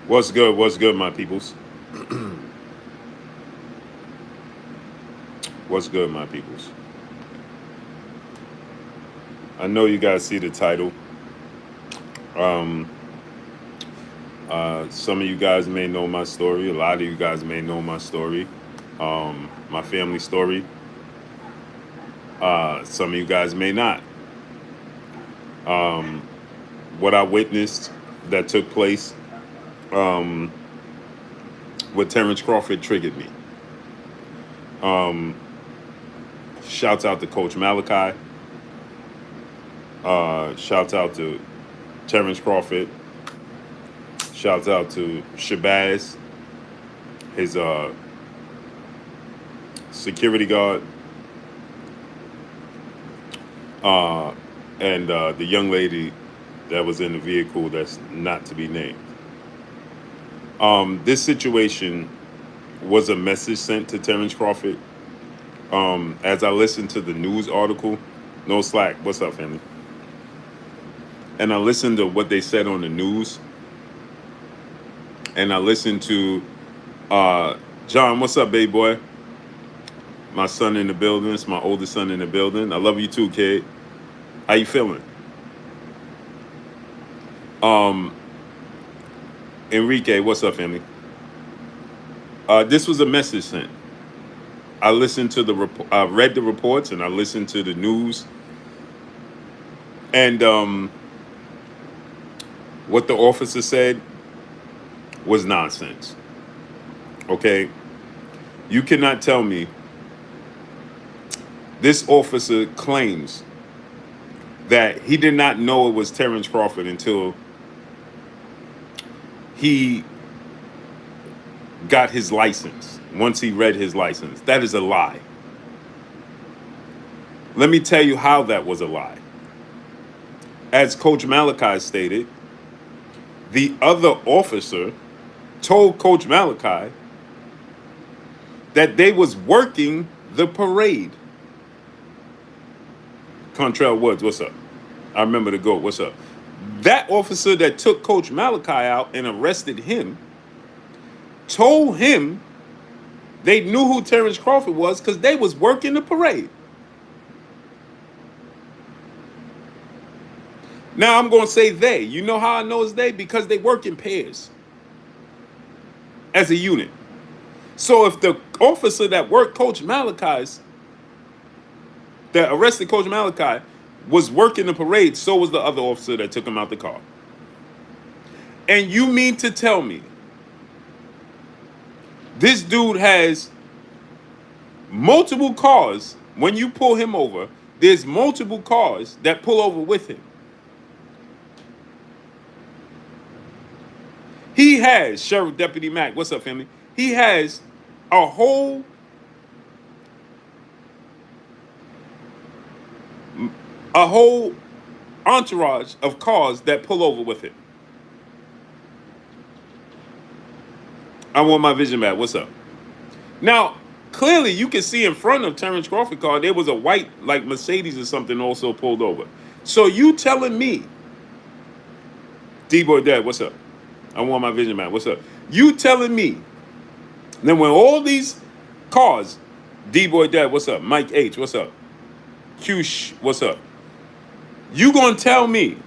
What's good? What's good, my peoples? What's good, my peoples? I know you guys see the title. Um, some of you guys may know my story. A lot of you guys may know my story, my family story. Some of you guys may not. Um, what I witnessed that took place um, with Terence Crawford triggered me. Um, Shouts out to Coach Malachi. Shouts out to Terence Crawford. Shouts out to Shabazz, his security guard, uh, and the young lady that was in the vehicle that's not to be named. This situation was a message sent to Terence Crawford. As I listened to the news article, no slack, what's up, family? And I listened to what they said on the news, and I listened to John, what's up, baby boy? My son in the building. It's my oldest son in the building. I love you too, kid. How you feeling? Um, Enrique, what's up, family? This was a message sent. I listened to I read the reports and I listened to the news, and what the officer said was nonsense. Okay, you cannot tell me. This officer claims that he did not know it was Terence Crawford until he got his license. Once he read his license, that is a lie. Let me tell you how that was a lie. As Coach Malachi stated, the other officer told Coach Malachi that they was working the parade. Contrail Woods, what's up? I remember the GOAT, what's up? That officer that took Coach Malachi out and arrested him told him they knew who Terence Crawford was because they was working the parade. Now I'm going to say they. You know how I know it's they? Because they work in pairs as a unit. So if the officer that worked Coach Malachi's, that arrested Coach Malachi, was working the parade, so was the other officer that took him out the car. And you mean to tell me this dude has multiple cars? When you pull him over, there's multiple cars that pull over with him. He has, Sheriff Deputy Mack, what's up, family? He has a whole entourage of cars that pull over with him. I want my vision back. What's up? Now, clearly you can see in front of Terence Crawford car, there was a white, like Mercedes or something also pulled over. So you telling me, D-Boy Dad, what's up? I want my vision back. What's up? You telling me, then when all these cars, D-Boy Dad, what's up? Mike H, what's up? Q, what's up? You gonna tell me,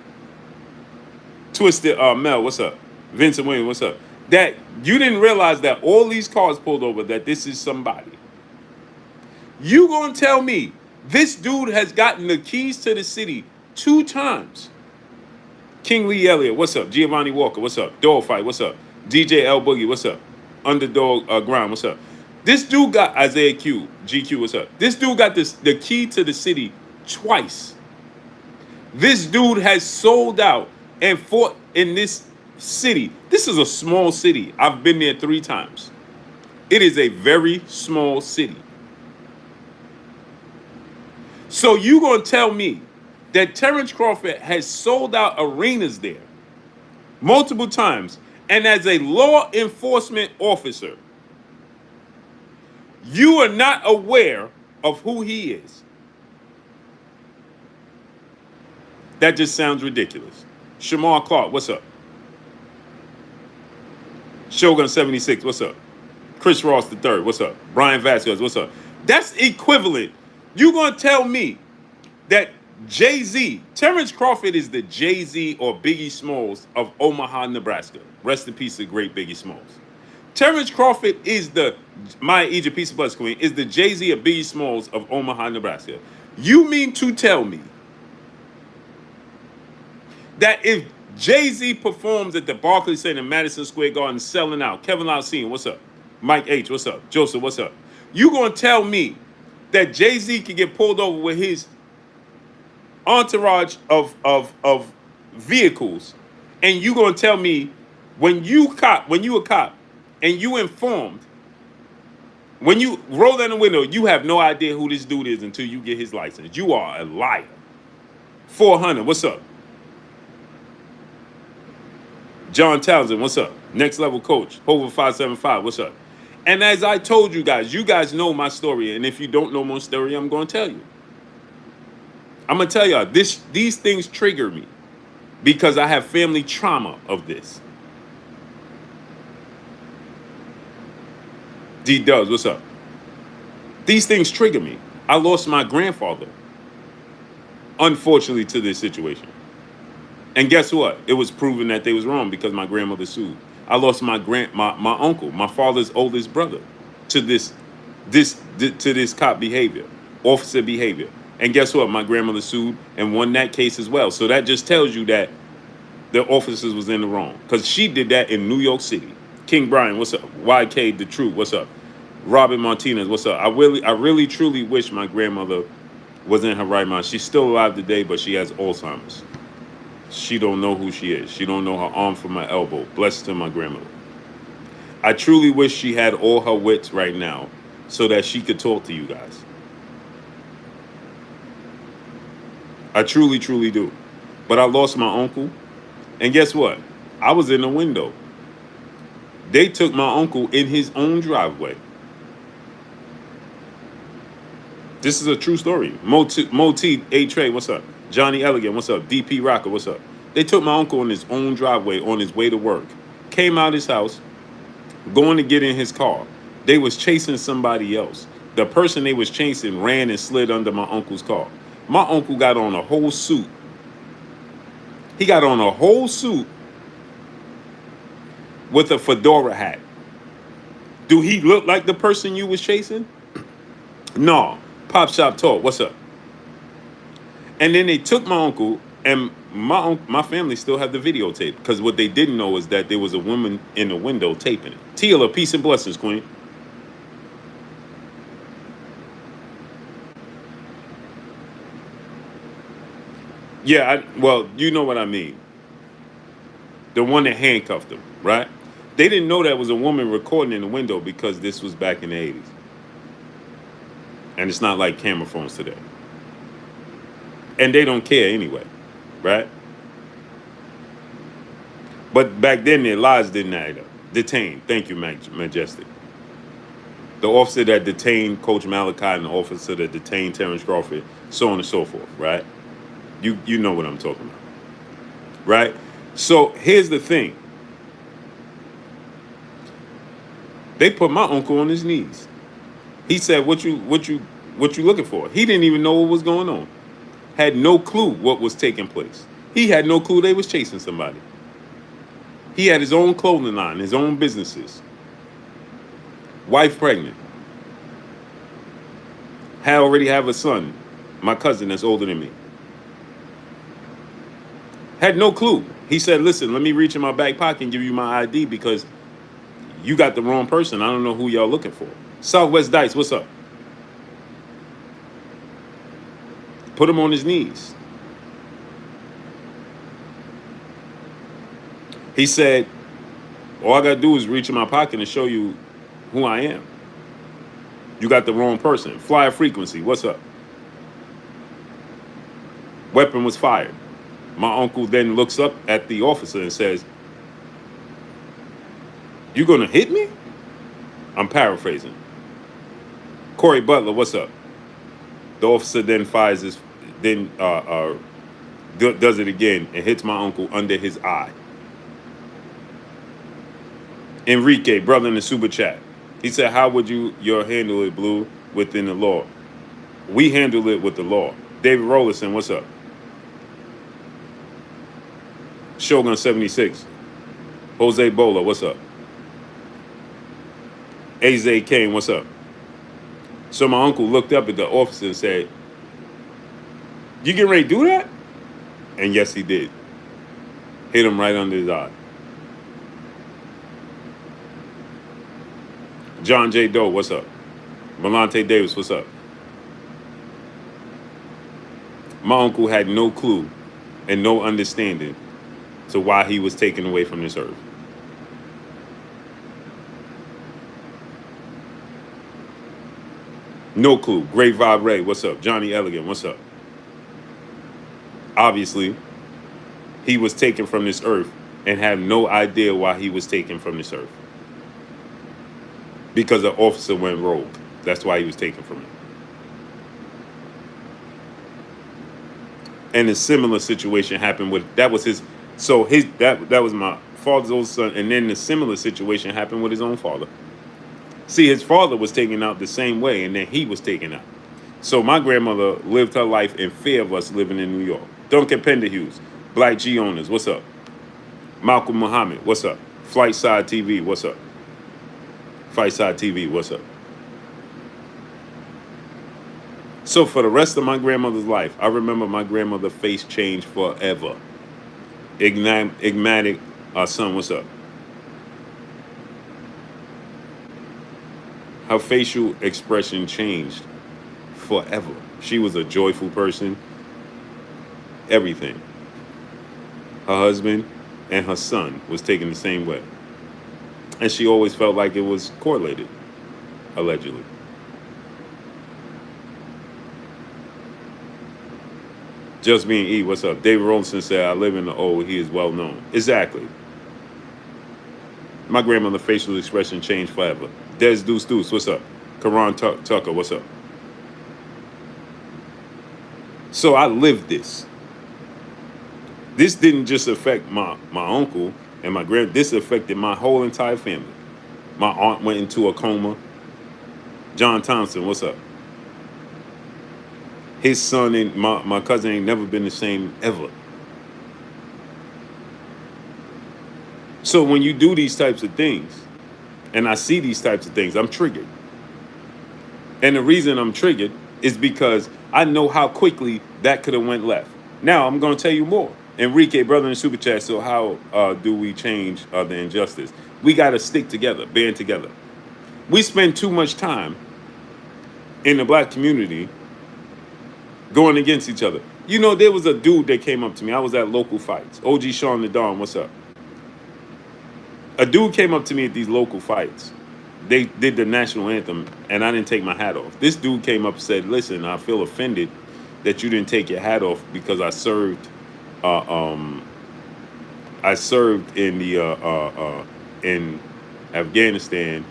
Twisted Mel, what's up? Vincent Williams, what's up? That you didn't realize that all these cars pulled over, that this is somebody. You gonna tell me this dude has gotten the keys to the city 2 times? King Lee Elliott, what's up? Giovanni Walker, what's up? Dogfight, what's up? DJ L Boogie, what's up? Underdog Grind, what's up? This dude got Isaiah Q, GQ, what's up? This dude got the key to the city twice. This dude has sold out and fought in this city. This is a small city. I've been there 3 times. It is a very small city. So you gonna tell me that Terence Crawford has sold out arenas there multiple times, and as a law enforcement officer, you are not aware of who he is? That just sounds ridiculous. Shamar Clark, what's up? Shogun 76, what's up? Chris Ross the third, what's up? Brian Vasquez, what's up? That's equivalent. You gonna tell me that Jay-Z, Terence Crawford is the Jay-Z or Biggie Smalls of Omaha, Nebraska. Rest in peace, the great Biggie Smalls. Terence Crawford is the Maya Egypt Peace Plus Queen, is the Jay-Z or Biggie Smalls of Omaha, Nebraska. You mean to tell me that if Jay-Z performs at the Barclays Center, Madison Square Garden, selling out, Kevin Alcine, what's up? Mike H, what's up? Joseph, what's up? You gonna tell me that Jay-Z can get pulled over with his entourage of vehicles, and you gonna tell me when you a cop, and you informed, when you roll down the window, you have no idea who this dude is until you get his license. You are a liar. 400, what's up? John Townsend, what's up? Next Level Coach, Hover 575, what's up? And as I told you guys know my story, and if you don't know my story, I'm gonna tell you. I'm gonna tell y'all these things trigger me because I have family trauma of this. D Dubs, what's up? These things trigger me. I lost my grandfather, unfortunately, to this situation. And guess what? It was proven that they was wrong because my grandmother sued. I lost my uncle, my father's oldest brother, to this cop behavior, officer behavior. And guess what? My grandmother sued and won that case as well. So that just tells you that the officers was in the wrong because she did that in New York City. King Brian, what's up? YK The Truth, what's up? Robin Martinez, what's up? I really truly wish my grandmother was in her right mind. She's still alive today, but she has Alzheimer's. She don't know who she is. She don't know her arm from her elbow. Blessed to my grandmother. I truly wish she had all her wits right now so that she could talk to you guys. I truly, truly do. But I lost my uncle. And guess what? I was in the window. They took my uncle in his own driveway. This is a true story. Moti A-Trey, what's up? Johnny Elegant, what's up? DP Rocker, what's up? They took my uncle in his own driveway on his way to work. Came out his house, going to get in his car. They was chasing somebody else. The person they was chasing ran and slid under my uncle's car. My uncle got on a whole suit. He got on a whole suit with a fedora hat. Do he look like the person you was chasing? No. Pop Shop Talk, what's up? And then they took my uncle, and my family still have the videotape because what they didn't know is that there was a woman in the window taping it. Tila, peace and blessings, Queen. Yeah, well, you know what I mean. The one that handcuffed him, right? They didn't know that was a woman recording in the window because this was back in the 80s. And it's not like camera phones today. And they don't care anyway, right? But back then, their lives didn't add up. Detained. Thank you, Majestic. The officer that detained Coach Malachi and the officer that detained Terence Crawford, so on and so forth, right? You know what I'm talking about, right? So here's the thing. They put my uncle on his knees. He said, what you looking for? He didn't even know what was going on. Had no clue what was taking place. He had no clue they was chasing somebody. He had his own clothing line, his own businesses. Wife pregnant. Already have a son, my cousin that's older than me. Had no clue. He said, listen, let me reach in my back pocket and give you my ID because you got the wrong person. I don't know who y'all looking for. Southwest Dice, what's up? Put him on his knees. He said, all I got to do is reach in my pocket and show you who I am. You got the wrong person. Flyer Frequency, what's up? Weapon was fired. My uncle then looks up at the officer and says, you going to hit me? I'm paraphrasing. Corey Butler, what's up? The officer then does it again and hits my uncle under his eye. Enrique, brother in the super chat. He said, how would you handle it, Blue, within the law? We handle it with the law. David Rollerson, what's up? Shogun 76. Jose Bola, what's up? AZ Kane, what's up? So my uncle looked up at the officer and said, you getting ready to do that? And yes, he did. Hit him right under his eye. John J. Doe, what's up? Malante Davis, what's up? My uncle had no clue and no understanding to why he was taken away from this earth. No clue. Great Vibe Ray, what's up? Johnny Elegant, what's up? Obviously, he was taken from this earth and had no idea why he was taken from this earth. Because an officer went rogue. That's why he was taken from it. And a similar situation happened with, that was my father's old son, and then the similar situation happened with his own father. See, his father was taken out the same way, and then he was taken out. So my grandmother lived her life in fear of us living in New York. Duncan Penderhughes, Black G Owners, what's up? Malcolm Muhammad, what's up? Flightside TV, what's up? Flightside TV, what's up? So for the rest of my grandmother's life, I remember my grandmother's face changed forever. Igmatic, son, what's up? Her facial expression changed forever. She was a joyful person. Everything. Her husband and her son was taken the same way. And she always felt like it was correlated, allegedly. Just Being E, what's up? David Rolson said, I live in the O, he is well known. Exactly. My grandmother's facial expression changed forever. Des Deuce Deuce, what's up? Karan Tucker, what's up? So I lived this. This didn't just affect my uncle and my this affected my whole entire family. My aunt went into a coma. John Thompson, what's up? His son and my cousin ain't never been the same ever. So when you do these types of things, and I see these types of things, I'm triggered. And the reason I'm triggered is because I know how quickly that could have went left. Now, I'm going to tell you more. Enrique, brother in Super Chat, so how do we change the injustice? We got to stick together, band together. We spend too much time in the black community going against each other. You know, there was a dude that came up to me. I was at local fights. OG Sean the Dawn, what's up? A dude came up to me at these local fights. They did the national anthem, and I didn't take my hat off. This dude came up and said, listen, I feel offended that you didn't take your hat off because I served in the in Afghanistan,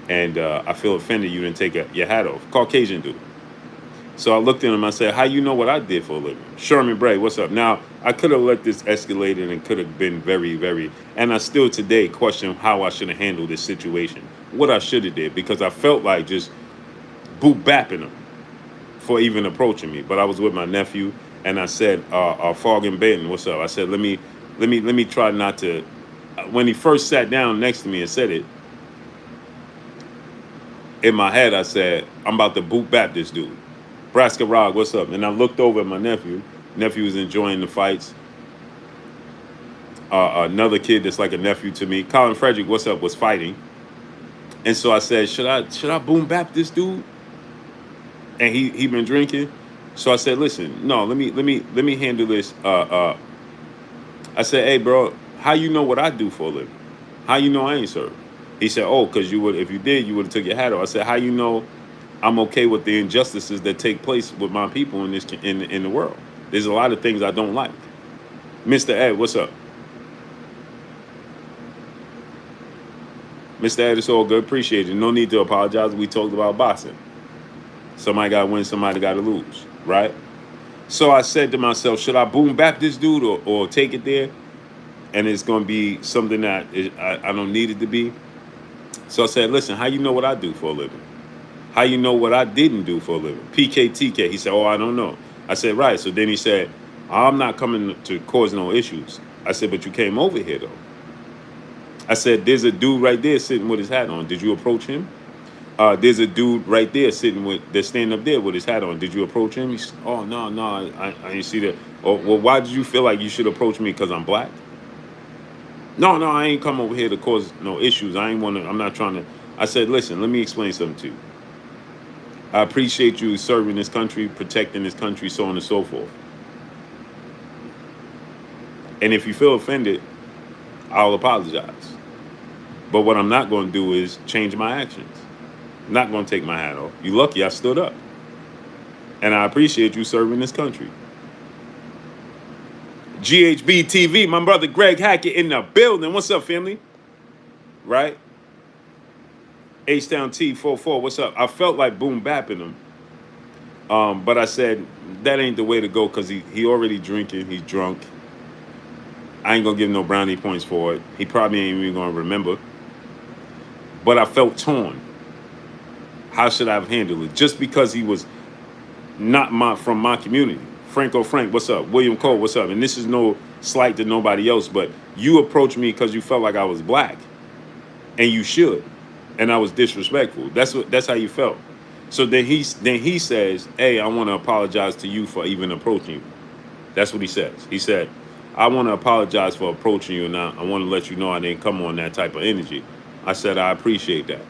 and I feel offended you didn't take your hat off. Caucasian dude. So I looked at him, I said, how you know what I did for a living? Sherman Bray, what's up? Now, I could have let this escalate and it could have been very, very, and I still today question how I should have handled this situation. What I should have did, because I felt like just boop-bapping him for even approaching me. But I was with my nephew, and I said, Fog and Benton, what's up? I said, let me try not to, when he first sat down next to me and said it, in my head I said, I'm about to boop-bap this dude. Braska Rog, what's up? And I looked over at my nephew. Nephew was enjoying the fights. Another kid that's like a nephew to me, Colin Frederick, what's up, was fighting. And so I said, should I boom bap this dude? And he been drinking. So I said, listen, no, let me handle this. I said, hey bro, how you know what I do for a living? How you know I ain't served? He said, oh, because if you did, you would have took your hat off. I said, how you know I'm okay with the injustices that take place with my people in the world? There's a lot of things I don't like. Mr. Ed, what's up? Mr. Ed, it's all good. Appreciate it. No need to apologize. We talked about boxing. Somebody got to win, somebody got to lose, right? So I said to myself, should I boom bap this dude or take it there? And it's going to be something that I don't need it to be. So I said, listen, how you know what I do for a living? How you know what I didn't do for a living? PKTK. He said, oh, I don't know. I said, right. So then he said, I'm not coming to cause no issues. I said, but you came over here though. I said, there's a dude right there sitting with his hat on. Did you approach him? There's a dude right there that's standing up there with his hat on. Did you approach him? He said, oh, no, I didn't see that. Oh, well, why did you feel like you should approach me because I'm black? No, I ain't come over here to cause no issues. I'm not trying to. I said, listen, let me explain something to you. I appreciate you serving this country, protecting this country, so on and so forth. And if you feel offended, I'll apologize. But what I'm not going to do is change my actions. I'm not going to take my hat off. You lucky I stood up. And I appreciate you serving this country. GHB TV, my brother Greg Hackett in the building. What's up, family? Right? H-Town T44, what's up? I felt like boom bapping him. But I said, that ain't the way to go because he already drinking. He's drunk. I ain't going to give no brownie points for it. He probably ain't even going to remember. But I felt torn. How should I have handled it? Just because he was not from my community. Franco Frank, what's up? William Cole, what's up? And this is no slight to nobody else, but you approached me because you felt like I was black. And you should. And I was disrespectful. That's how you felt. So then he says, hey, I want to apologize to you for even approaching you. That's what he says. He said, I want to apologize for approaching you, and I want to let you know I didn't come on that type of energy. I said, I appreciate that.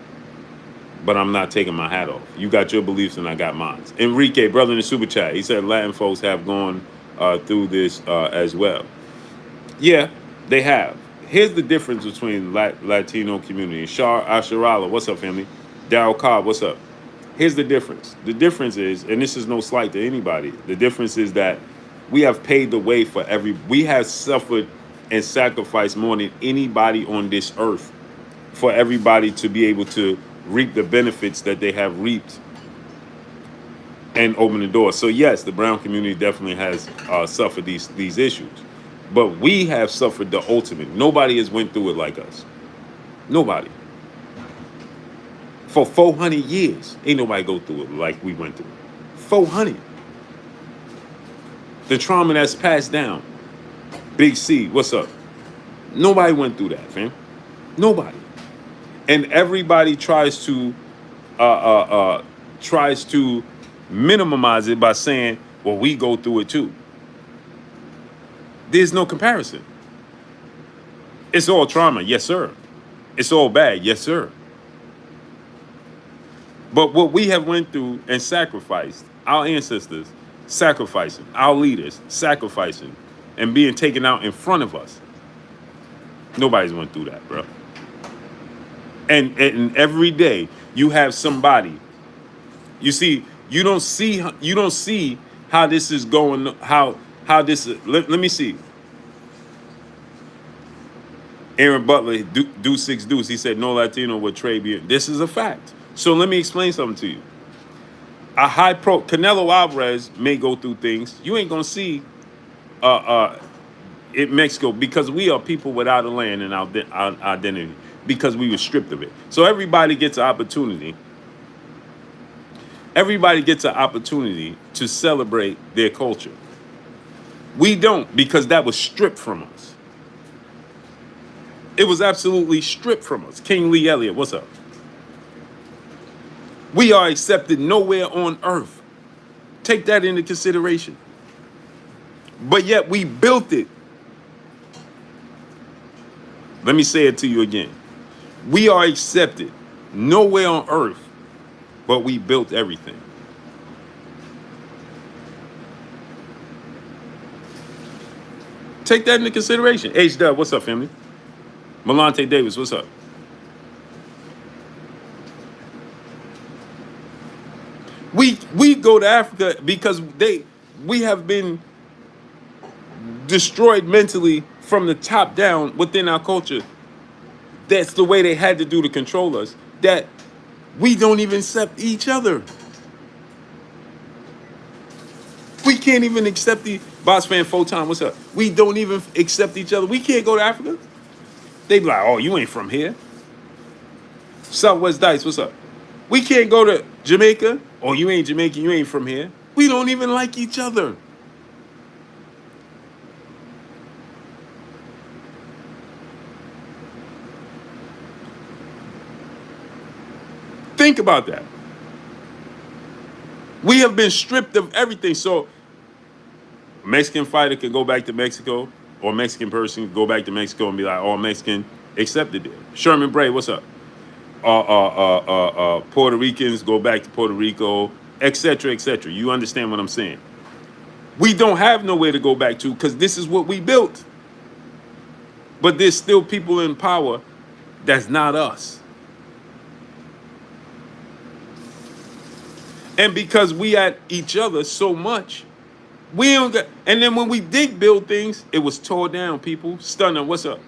But I'm not taking my hat off. You got your beliefs and I got mine. Enrique, brother in the super chat, he said Latin folks have gone through this as well. Yeah, they have. Here's the difference between Latino community. Shar Asharala, what's up, family? Daryl Cobb, what's up? Here's the difference. The difference is, and this is no slight to anybody, the difference is that we have paved the way for we have suffered and sacrificed more than anybody on this earth for everybody to be able to reap the benefits that they have reaped and open the door. So yes, the brown community definitely has suffered these issues, but we have suffered the ultimate. Nobody has went through it like us. Nobody. For 400 years, ain't nobody go through it like we went through. 400. The trauma that's passed down. Big C, what's up? Nobody went through that, fam. Nobody. And everybody tries to minimize it by saying, well, we go through it too. There's no comparison. It's all trauma, yes, sir. It's all bad, yes, sir. But what we have went through and sacrificed, our ancestors sacrificing, our leaders sacrificing, and being taken out in front of us. Nobody's went through that, bro. And every day you have somebody. You see, you don't see how this is going. How this is. Let me see. Aaron Butler, do 6 deuce. He said no Latino would trade me. This is a fact. So let me explain something to you. A high pro Canelo Alvarez may go through things you ain't gonna see in Mexico because we are people without a land and our identity because we were stripped of it. So everybody gets an opportunity. Everybody gets an opportunity to celebrate their culture. We don't because that was stripped from us. It was absolutely stripped from us. King Lee Elliott, what's up? We are accepted nowhere on earth. Take that into consideration. But yet we built it. Let me say it to you again. We are accepted nowhere on earth, but we built everything. Take that into consideration. H-Dub, what's up, family? Malante Davis, what's up? We go to Africa because we have been destroyed mentally from the top down within our culture. That's the way they had to do to control us. That we don't even accept each other. We can't even accept the Boss Fan Photon, what's up? We don't even accept each other. We can't go to Africa. They be like, oh, you ain't from here. Southwest Dice, what's up? We can't go to Jamaica. Oh, you ain't Jamaican, you ain't from here. We don't even like each other. Think about that. We have been stripped of everything. So Mexican fighter could go back to Mexico, or Mexican person could go back to Mexico and be like, "Oh, Mexican accepted it." Sherman Bray, what's up? Puerto Ricans go back to Puerto Rico, etc., etc. You understand what I'm saying? We don't have nowhere to go back to because this is what we built. But there's still people in power that's not us. And because we at each other so much, we don't get. And then when we did build things, it was tore down. People, Stunner, what's up?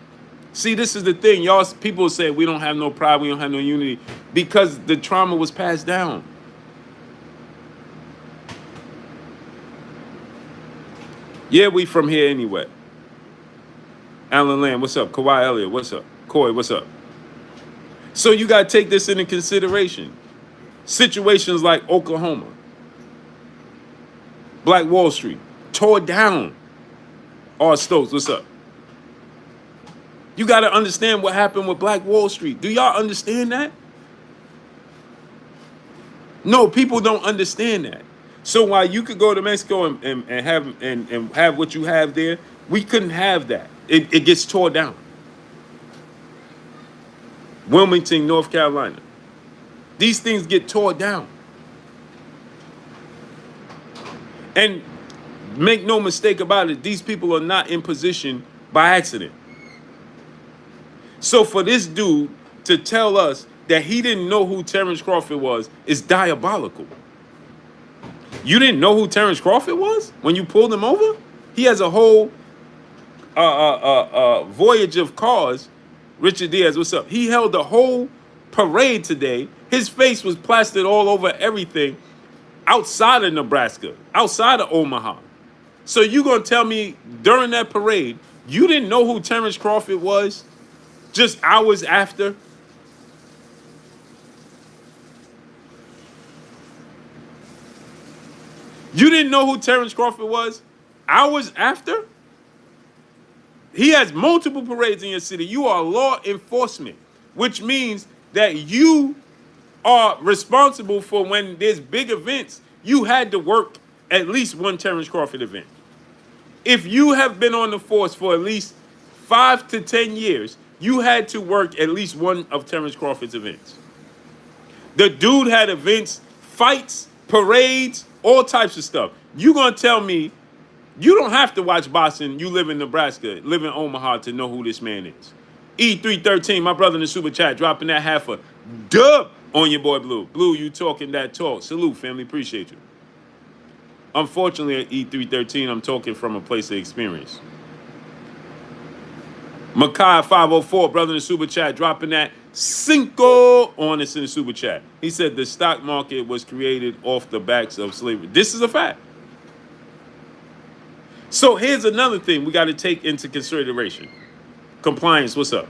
See, this is the thing, y'all. People say we don't have no pride, we don't have no unity, because the trauma was passed down. Yeah, we from here anyway. Alan Lamb, what's up? Kawhi Elliott, what's up? Coy, what's up? So you got to take this into consideration. Situations like Oklahoma, Black Wall Street, tore down. R. Stokes, what's up? You got to understand what happened with Black Wall Street. Do y'all understand that? No, people don't understand that. So while you could go to Mexico and have what you have there, we couldn't have that. It gets tore down. Wilmington, North Carolina. These things get tore down. And make no mistake about it, these people are not in position by accident. So for this dude to tell us that he didn't know who Terence Crawford was is diabolical. You didn't know who Terence Crawford was when you pulled him over? He has a whole voyage of cars. Richard Diaz, what's up? He held a whole parade today. His face was plastered all over everything outside of Nebraska, outside of Omaha. So you gonna tell me during that parade, you didn't know who Terence Crawford was just hours after? You didn't know who Terence Crawford was hours after? He has multiple parades in your city. You are law enforcement, which means that you are responsible for when there's big events. You had to work at least one Terence Crawford event. If you have been on the force for at least 5 to 10 years, you had to work at least one of Terence Crawford's events. The dude had events, fights, parades, all types of stuff. You gonna tell me you don't have to watch boxing. You live in Nebraska, live in Omaha to know who this man is. E313, my brother in the super chat, dropping that half a dub on your boy Blue. Blue, you talking that talk. Salute, family. Appreciate you. Unfortunately, at E313, I'm talking from a place of experience. Makai 504, brother in the super chat, dropping that cinco on us in the super chat. He said the stock market was created off the backs of slavery. This is a fact. So here's another thing we got to take into consideration. Compliance, what's up?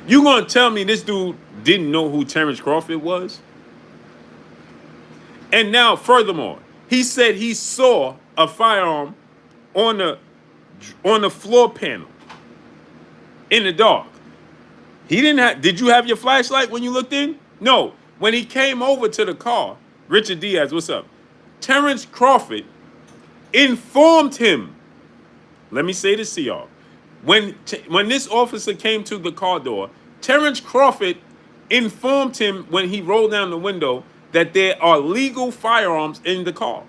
You gonna tell me this dude didn't know who Terence Crawford was? And now, furthermore, he said he saw a firearm on the floor panel in the dark. He didn't have. Did you have your flashlight when you looked in? No. When he came over to the car, Richard Diaz, what's up? Terence Crawford informed him. Let me say this to y'all. When this officer came to the car door, Terence Crawford informed him when he rolled down the window that there are legal firearms in the car.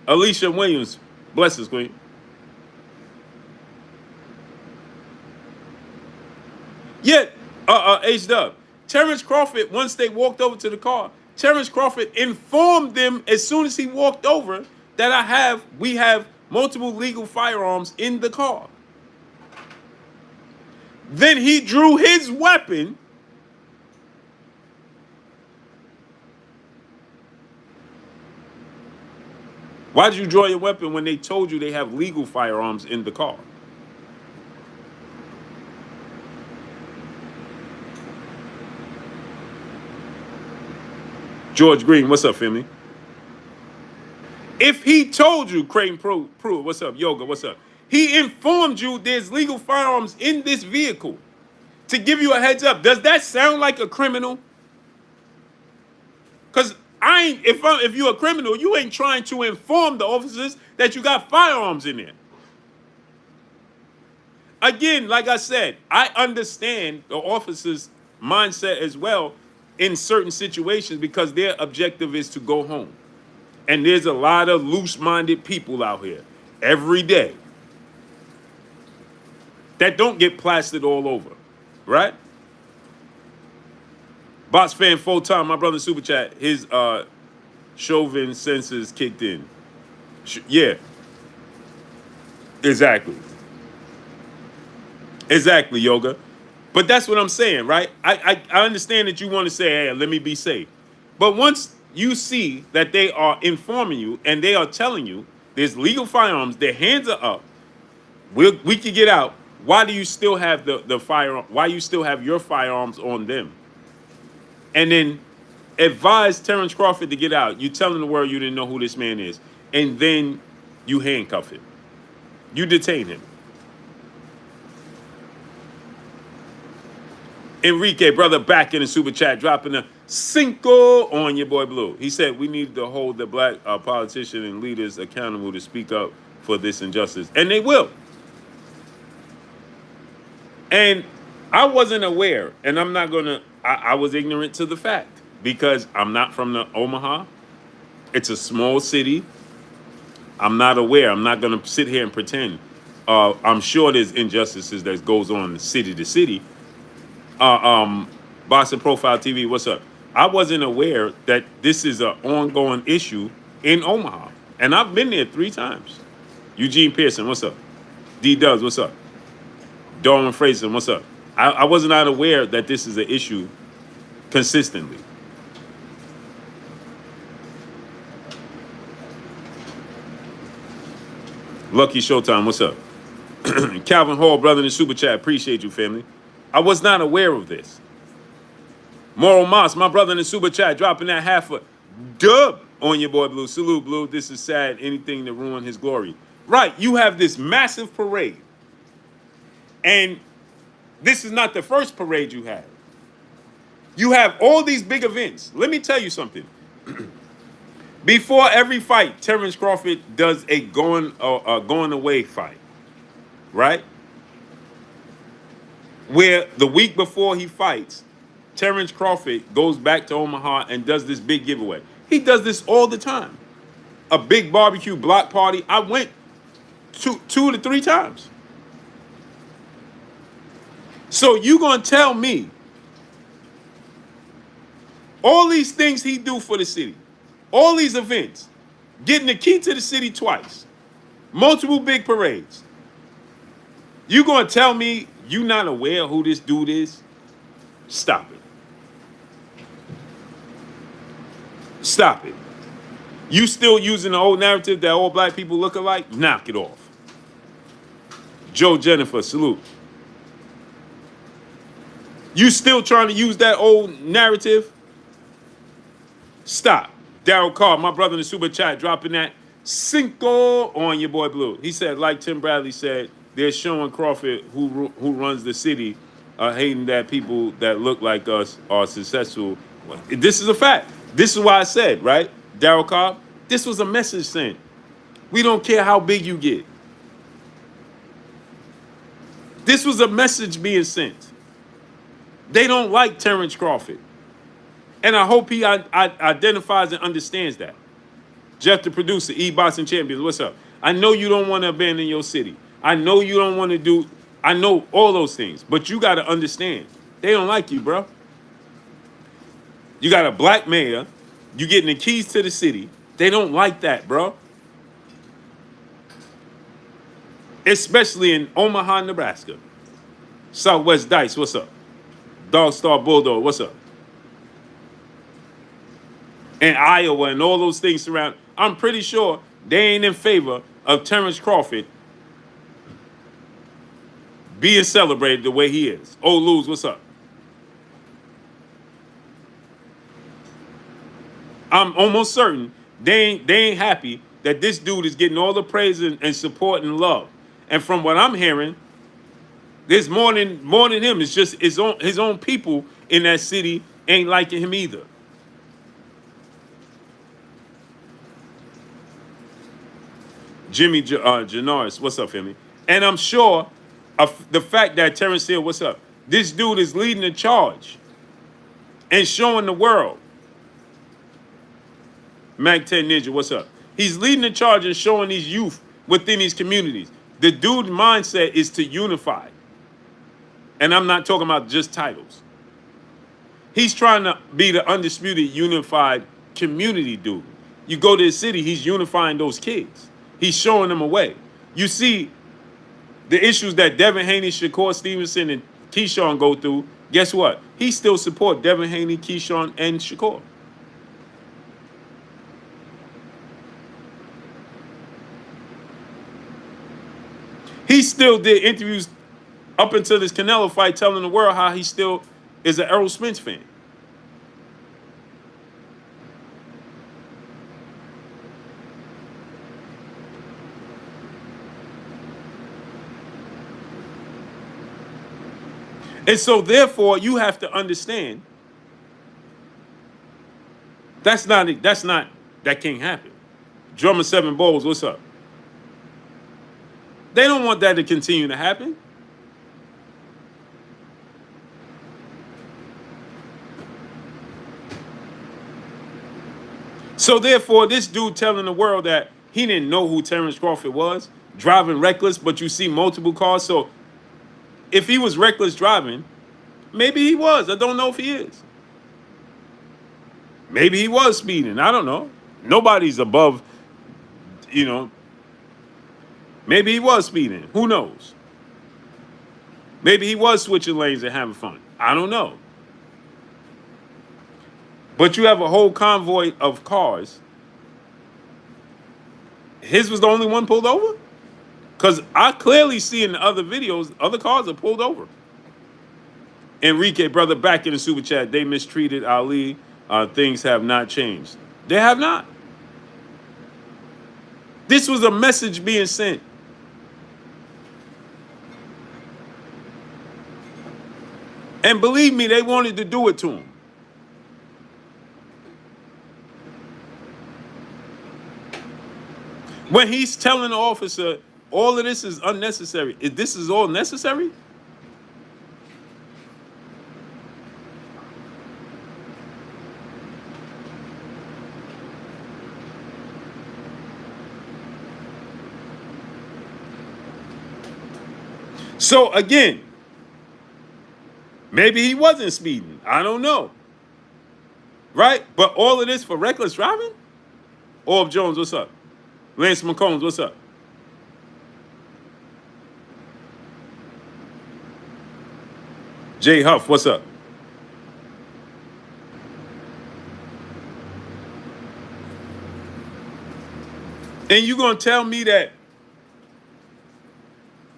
Alicia Williams, bless us, Queen. Yet, H-Dub, Terence Crawford, once they walked over to the car, Terence Crawford informed them as soon as he walked over that we have multiple legal firearms in the car. Then he drew his weapon. Why did you draw your weapon when they told you they have legal firearms in the car? George Green, what's up, family? If he told you, Creighton Pruitt, what's up? Yoga, what's up? He informed you there's legal firearms in this vehicle to give you a heads up. Does that sound like a criminal? Because if you're a criminal, you ain't trying to inform the officers that you got firearms in there. Again, like I said, I understand the officers' mindset as well in certain situations because their objective is to go home. And there's a lot of loose-minded people out here every day that don't get plastered all over, right? Box fan full time, my brother Super Chat, his Chauvin senses kicked in. Yeah, exactly. Exactly, Yoga. But that's what I'm saying, right? I understand that you want to say, hey, let me be safe. But once you see that they are informing you and they are telling you there's legal firearms, their hands are up, we can get out. Why do you still have the firearm? Why you still have your firearms on them? And then advise Terence Crawford to get out. You telling the world you didn't know who this man is. And then you handcuff him. You detain him. Enrique, brother, back in the super chat, dropping a cinco on your boy Blue. He said we need to hold the black politicians and leaders accountable to speak up for this injustice. And they will. And I wasn't aware, and I'm not going to, I was ignorant to the fact because I'm not from the Omaha. It's a small city. I'm not aware. I'm not going to sit here and pretend. I'm sure there's injustices that goes on city to city. Boston Profile TV, what's up? I wasn't aware that this is an ongoing issue in Omaha. And I've been there 3 times. Eugene Pearson, what's up? D Dubs, what's up? Darwin Fraser, what's up? I was not aware that this is an issue consistently. Lucky Showtime, what's up? Calvin Hall, brother in the super chat, appreciate you, family. I was not aware of this. Moral Moss, my brother in the super chat, dropping that half a dub on your boy Blue. Salute, Blue. This is sad. Anything to ruin his glory. Right, you have this massive parade. And this is not the first parade you have. You have all these big events. Let me tell you something. Before every fight, Terence Crawford does a going away fight. Right? Where the week before he fights, Terence Crawford goes back to Omaha and does this big giveaway. He does this all the time. A big barbecue block party. I went 2 to 3 times. So you gonna tell me all these things he do for the city, all these events, getting the key to the city twice, multiple big parades. You gonna tell me you not aware who this dude is? Stop it. Stop it. You still using the old narrative that all black people look alike? Knock it off. Joe Jennifer, salute. You still trying to use that old narrative? Stop. Daryl Carr, my brother in the super chat, dropping that cinco on your boy Blue. He said, like Tim Bradley said, they're showing Crawford who runs the city, hating that people that look like us are successful. This is a fact. This is why I said, right, Daryl Carr, this was a message sent. We don't care how big you get. This was a message being sent. They don't like Terence Crawford. And I hope he identifies and understands that. Jeff, the producer, E-Boxing Champions, what's up? I know you don't want to abandon your city. I know you don't want to do, I know all those things. But you got to understand, they don't like you, bro. You got a black mayor. You getting the keys to the city. They don't like that, bro. Especially in Omaha, Nebraska. Southwest Dice, what's up? Dog Star Bulldog, what's up? And Iowa and all those things surround. I'm pretty sure they ain't in favor of Terence Crawford being celebrated the way he is. Oh, Luz, what's up? I'm almost certain they ain't happy that this dude is getting all the praise and support and love. And from what I'm hearing, there's more than him. It's just his own people in that city ain't liking him either. Jimmy Janaris, what's up, family? And I'm sure of the fact that Terrence Hill, what's up? This dude is leading the charge and showing the world. Mac 10 Ninja, what's up? He's leading the charge and showing these youth within these communities. The dude's mindset is to unify. And I'm not talking about just titles. He's trying to be the undisputed, unified community dude. You go to the city, he's unifying those kids. He's showing them a way. You see the issues that Devin Haney, Shakur Stevenson, and Keyshawn go through. Guess what? He still support Devin Haney, Keyshawn, and Shakur. He still did interviews up until this Canelo fight, telling the world how he still is an Errol Spence fan. And so, therefore, you have to understand that can't happen. Drummer Seven Bowls, what's up? They don't want that to continue to happen. So therefore, this dude telling the world that he didn't know who Terence Crawford was, driving reckless, but you see multiple cars. So if he was reckless driving, maybe he was. I don't know if he is. Maybe he was speeding. I don't know. Nobody's above, you know. Maybe he was speeding. Who knows? Maybe he was switching lanes and having fun. I don't know. But you have a whole convoy of cars. His was the only one pulled over? Because I clearly see in the other videos, other cars are pulled over. Enrique, brother, back in the super chat, they mistreated Ali. Things have not changed. They have not. This was a message being sent. And believe me, they wanted to do it to him. When he's telling the officer, all of this is unnecessary. This is all necessary? So again, maybe he wasn't speeding. I don't know. Right? But all of this for reckless driving? Orb Jones, what's up? Lance McCombs, what's up? Jay Huff, what's up? And you gonna tell me that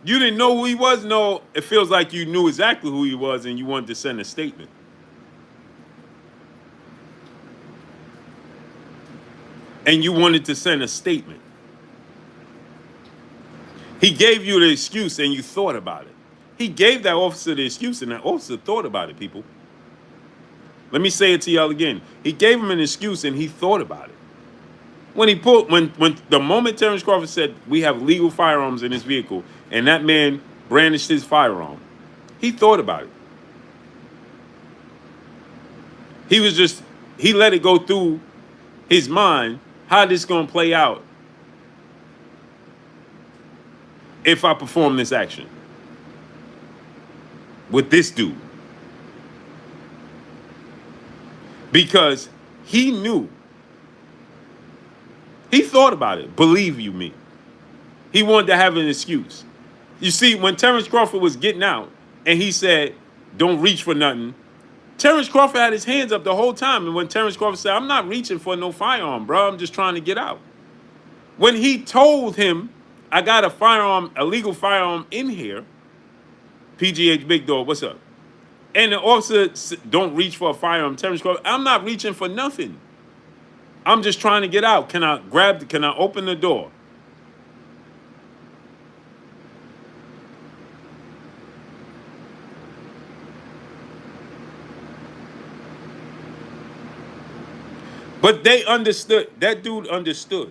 you didn't know who he was? No, it feels like you knew exactly who he was and you wanted to send a statement. And you wanted to send a statement. He gave you the excuse and you thought about it. He gave that officer the excuse and that officer thought about it, people. Let me say it to y'all again. He gave him an excuse and he thought about it. When the moment Terence Crawford said we have legal firearms in his vehicle and that man brandished his firearm, he thought about it. He let it go through his mind, how this gonna play out if I perform this action with this dude. Because he knew. He thought about it, believe you me. He wanted to have an excuse. You see, when Terence Crawford was getting out and he said, don't reach for nothing, Terence Crawford had his hands up the whole time. And when Terence Crawford said, I'm not reaching for no firearm, bro, I'm just trying to get out. When he told him, I got a firearm, a legal firearm in here, PGH Big Dog, what's up? And the officer said, don't reach for a firearm, Terence Crawford, I'm not reaching for nothing. I'm just trying to get out. Can I open the door? But they understood. That dude understood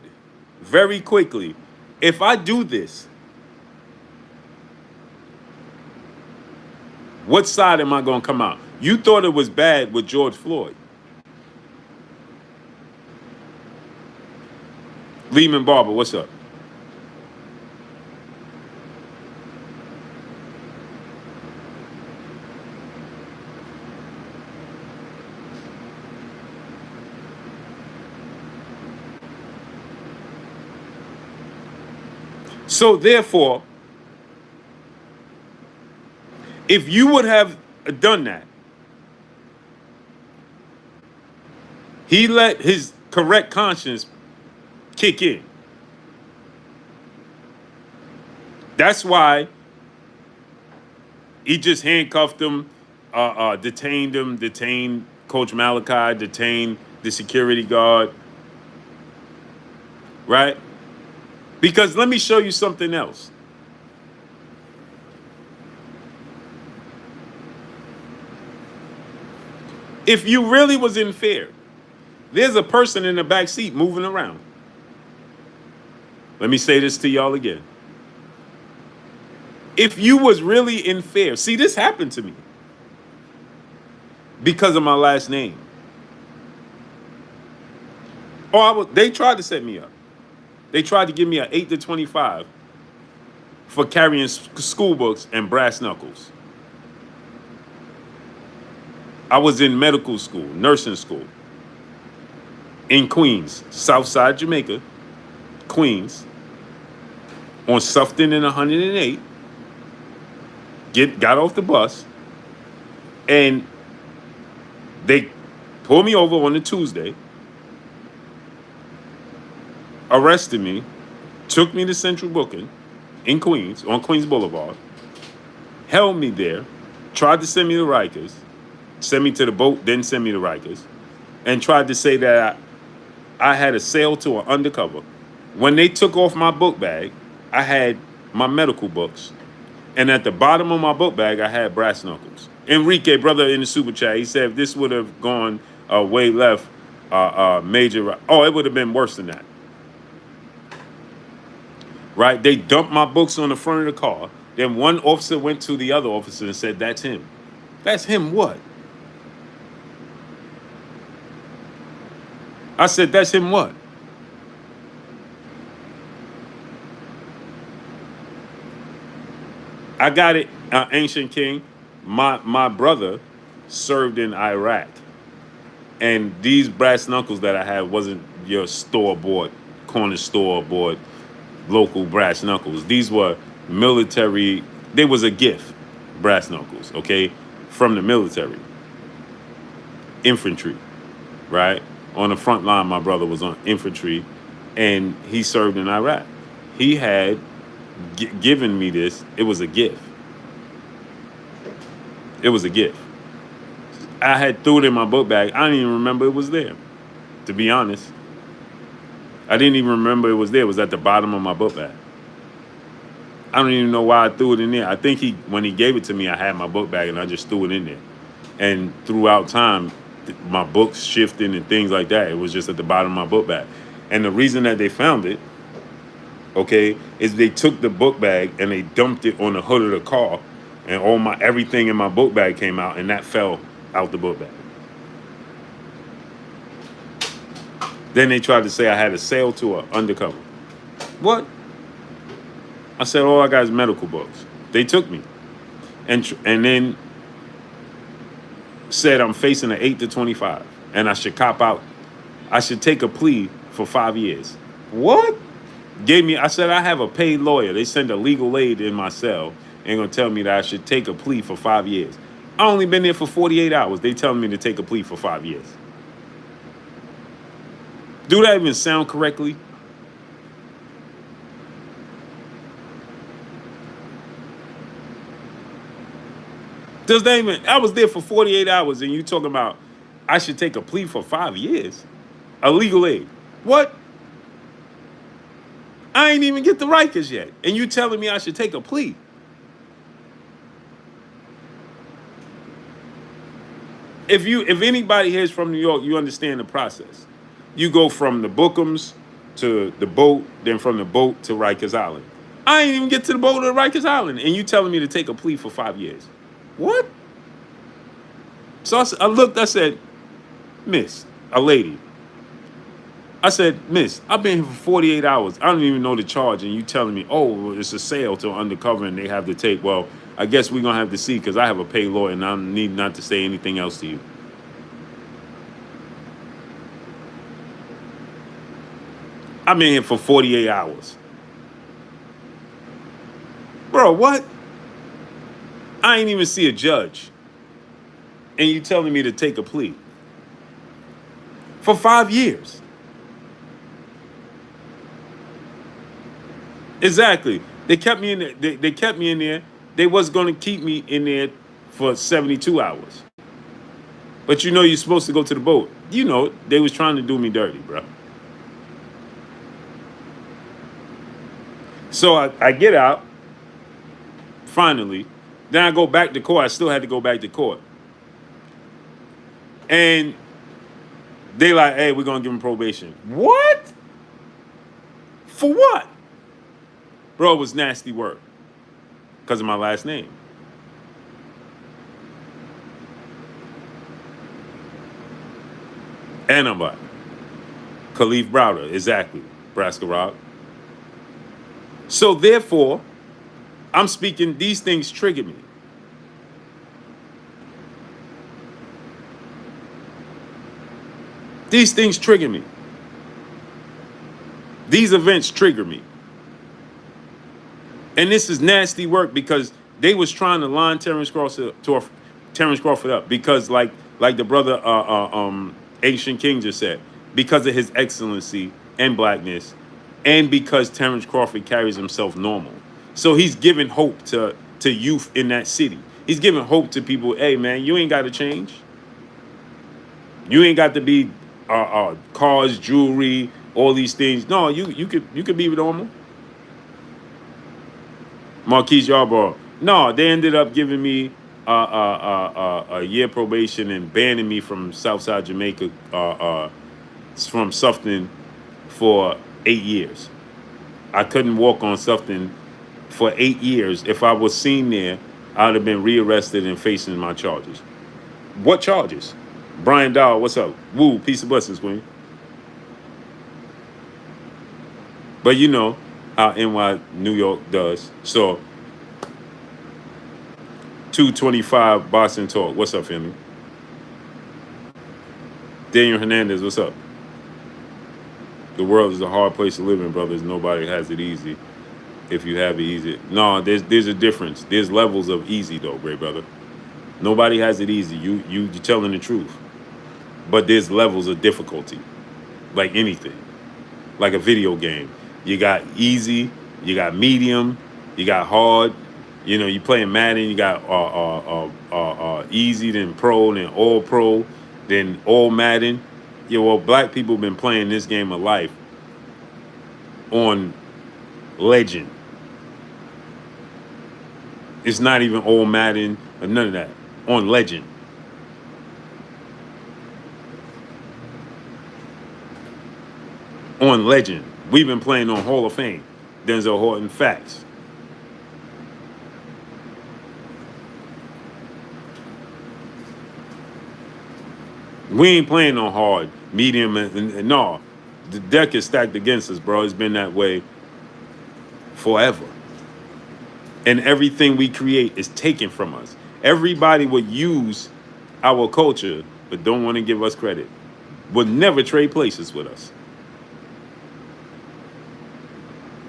very quickly. If I do this, what side am I going to come out? You thought it was bad with George Floyd. Lehman Barber, what's up? So therefore, if you would have done that, he let his correct conscience kick in. That's why he just handcuffed him, detained him, detained Coach Malachi, detained the security guard, right? Because let me show you something else. If you really was in fear, there's a person in the back seat moving around. Let me say this to y'all again. If you was really in fear, see, this happened to me because of my last name. They tried to set me up. They tried to give me an 8 to 25 for carrying school books and brass knuckles. I was in medical school, nursing school, in Queens, Southside Jamaica, Queens, on Sufton and 108. Got off the bus, and they pulled me over on a Tuesday, arrested me, took me to Central Booking in Queens, on Queens Boulevard, held me there, tried to send me to Rikers, send me to the boat, then send me to Rikers, and tried to say that I had a sale to an undercover. When they took off my book bag, I had my medical books. And at the bottom of my book bag, I had brass knuckles. Enrique, brother in the super chat, he said if this would have gone way left, major, it would have been worse than that. Right? They dumped my books on the front of the car. Then one officer went to the other officer and said, that's him. That's him what? I said, that's him what? I got it, Ancient King. My brother served in Iraq. And these brass knuckles that I had wasn't your store-bought, corner store-bought, local brass knuckles. These were military. They was a gift, brass knuckles, okay, from the military. Infantry, right? On the front line, my brother was on infantry, and he served in Iraq. He had given me this. It was a gift. It was a gift. I had threw it in my book bag. I didn't even remember it was there, to be honest. I didn't even remember it was there. It was at the bottom of my book bag. I don't even know why I threw it in there. I think when he gave it to me, I had my book bag and I just threw it in there. And throughout time, my books shifting and things like that, it was just at the bottom of my book bag. And the reason that they found it, okay, is they took the book bag and they dumped it on the hood of the car, and everything in my book bag came out, and that fell out the book bag. Then they tried to say I had a sale to an undercover. What? I said, all I got is medical books. They took me. And then said I'm facing an 8 to 25 and I should cop out. I should take a plea for 5 years. What? I said I have a paid lawyer. They send a legal aid in my cell and gonna tell me that I should take a plea for 5 years. I only been there for 48 hours. They telling me to take a plea for 5 years. Do that even sound correctly? Does that I was there for 48 hours and you talking about I should take a plea for 5 years? a legal aid. What? I ain't even get the Rikers yet, and you telling me I should take a plea? If anybody here is from New York, you understand the process. You go from the Bookums to the boat, then from the boat to Rikers Island. I ain't even get to the boat to Rikers Island, and you telling me to take a plea for 5 years. What? So I looked, I said, Miss, a lady. I said, Miss, I've been here for 48 hours. I don't even know the charge, and you telling me, oh, it's a sale to undercover and they have to take. Well, I guess we're going to have to see because I have a paid lawyer and I need not to say anything else to you. I've been here for 48 hours. Bro, what? I ain't even see a judge. And you telling me to take a plea. For 5 years. Exactly. They kept me in there. They kept me in there. They was going to keep me in there for 72 hours. But you know you're supposed to go to the boat. You know, they was trying to do me dirty, bro. So I get out, finally. Then I go back to court. I still had to go back to court. And they like, hey, we're going to give him probation. What? For what? Bro, it was nasty work. Because of my last name. And I'm like, Khalif Browder, exactly. Braska Rock. So therefore, I'm speaking, these things trigger me. These things trigger me. These events trigger me. And this is nasty work because they was trying to line Terence Crawford up because like the brother Ancient King just said, because of his excellency and blackness, and because Terence Crawford carries himself normal. So he's giving hope to youth in that city. He's giving hope to people, hey man, you ain't got to change. You ain't got to be cars, jewelry, all these things. No, you could be normal. Marquise Yarborough. No, they ended up giving me a year probation and banning me from Southside Jamaica, from Sufton for 8 years. I couldn't walk on Sufton for 8 years. If I was seen there, I would have been rearrested and facing my charges. What charges? Brian Dow, what's up? Woo, peace of blessings, Queen. But you know how NY New York does. So 225 Boston Talk. What's up, family? Daniel Hernandez, what's up? The world is a hard place to live in, brothers. Nobody has it easy. If you have it easy. No, there's a difference. There's levels of easy though, great brother. Nobody has it easy. You're telling the truth. But there's levels of difficulty. Like anything. Like a video game. You got easy, you got medium, you got hard. You know, you playing Madden, you got easy, then pro, then all pro, then all Madden. Yeah, well, black people have been playing this game of life on Legend. It's not even all Madden or none of that. On Legend. On Legend. We've been playing on Hall of Fame. Denzel Horton, facts. We ain't playing on hard, medium, and no. The deck is stacked against us, bro. It's been that way forever. And everything we create is taken from us. Everybody would use our culture, but don't want to give us credit. Would never trade places with us.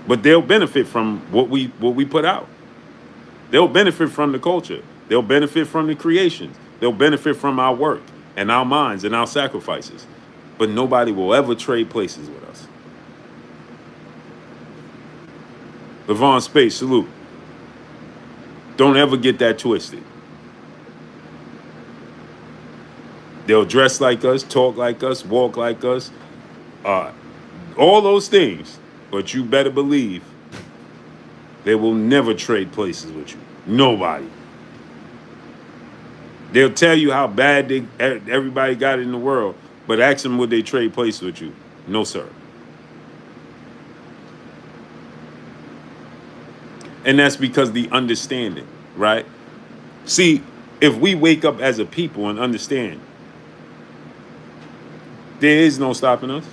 But they'll benefit from what we put out. They'll benefit from the culture. They'll benefit from the creations. They'll benefit from our work and our minds and our sacrifices. But nobody will ever trade places with us. Levon Space, salute. Don't ever get that twisted. They'll dress like us, talk like us, walk like us, uh, all those things. But you better believe they will never trade places with you. Nobody. They'll tell you how bad everybody got it in the world, but ask them would they trade places with you. No, sir. And that's because the understanding, right? See, if we wake up as a people and understand, there is no stopping us.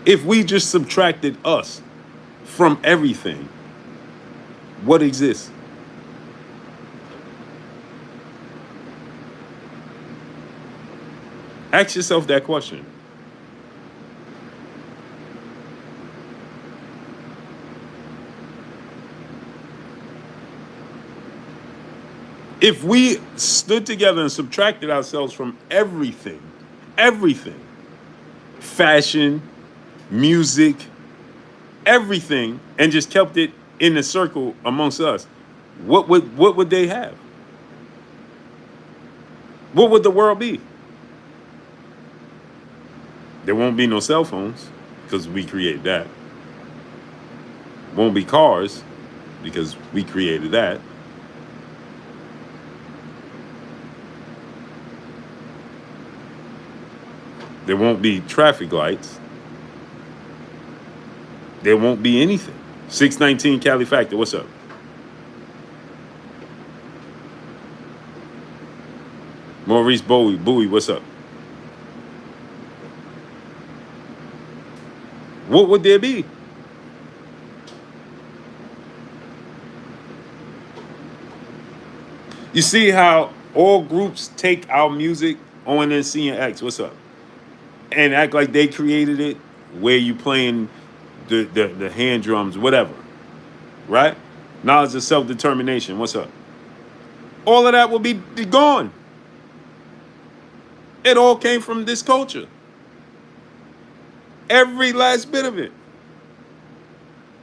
If we just subtracted us from everything, what exists? Ask yourself that question. If we stood together and subtracted ourselves from everything, fashion, music, everything, and just kept it in a circle amongst us, what would they have? What would the world be? There won't be no cell phones because we created that. Won't be cars because we created that. There won't be traffic lights. There won't be anything. 619 Cali Factor, what's up? Maurice Bowie, what's up? What would there be? You see how all groups take our music, ONNC and X, what's up? And act like they created it, where you playing the hand drums, whatever. Right? Knowledge of self-determination, what's up? All of that will be gone. It all came from this culture. Every last bit of it.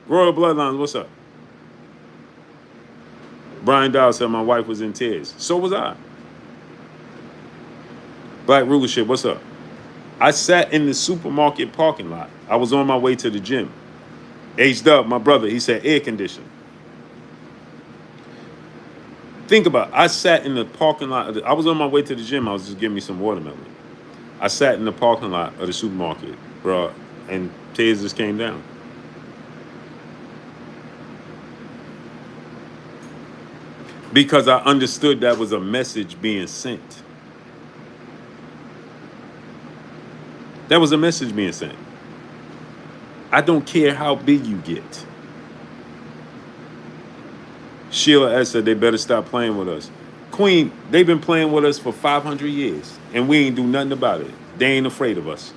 Royal Bloodlines, what's up? Brian Dow said my wife was in tears. So was I. Black Rulership, what's up? I sat in the supermarket parking lot. I was on my way to the gym. H-Dub, my brother, he said air conditioning. Think about it. I sat in the parking lot. I was on my way to the gym. I was just getting me some watermelon. I sat in the parking lot of the supermarket, bro, and tears just came down. Because I understood that was a message being sent. That was a message being sent. I don't care how big you get. Sheila S. said they better stop playing with us. Queen, they've been playing with us for 500 years, and we ain't do nothing about it. They ain't afraid of us.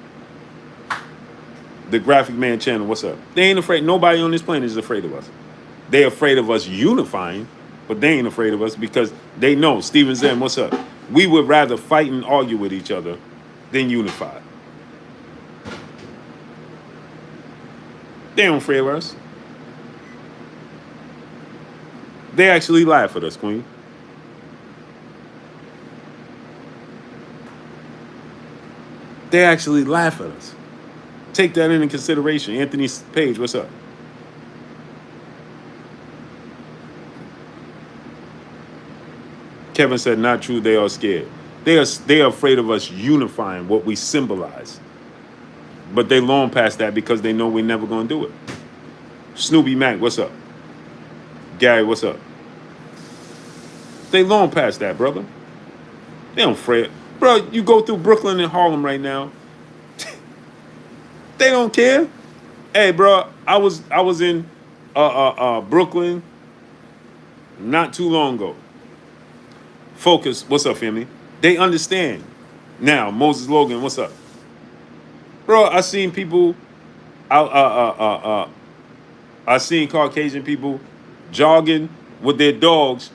The Graphic Man channel, what's up? They ain't afraid. Nobody on this planet is afraid of us. They're afraid of us unifying, but they ain't afraid of us because they know. Steven Zen, what's up? We would rather fight and argue with each other than unify. They don't afraid of us. They actually laugh at us, Queen. They actually laugh at us. Take that into consideration. Anthony Page, what's up? Kevin said, not true, they are scared. They are afraid of us unifying what we symbolize. But they long past that because they know we're never going to do it. Snoopy Mac, what's up? Gary, what's up? They long past that, brother. They don't afraid. Bro, you go through Brooklyn and Harlem right now. They don't care. Hey, bro, I was in Brooklyn not too long ago. Focus, what's up, family? They understand. Now, Moses Logan, what's up? Bro, I seen people I seen Caucasian people jogging with their dogs,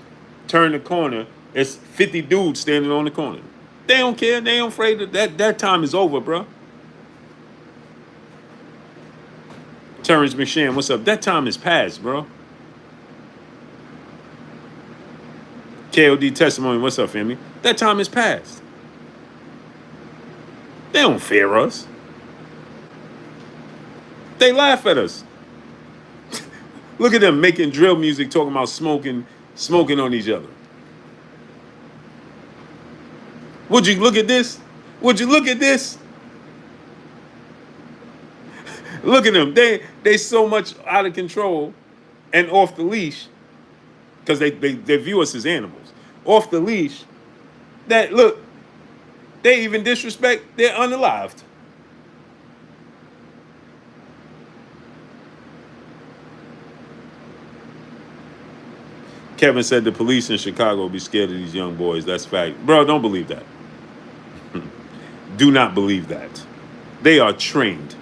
turn the corner. It's 50 dudes standing on the corner. They don't care. They ain't afraid of that. That time is over, bro. Terrence McShan, what's up? That time is past, bro. KOD testimony. What's up, family? That time is past. They don't fear us. They laugh at us. Look at them making drill music, talking about smoking on each other. Would you look at this? Would you look at this? Look at them. They so much out of control and off the leash because they view us as animals. Off the leash that, look, they even disrespect their unalived. Kevin said the police in Chicago will be scared of these young boys. That's fact. Bro, don't believe that. Do not believe that. They are trained.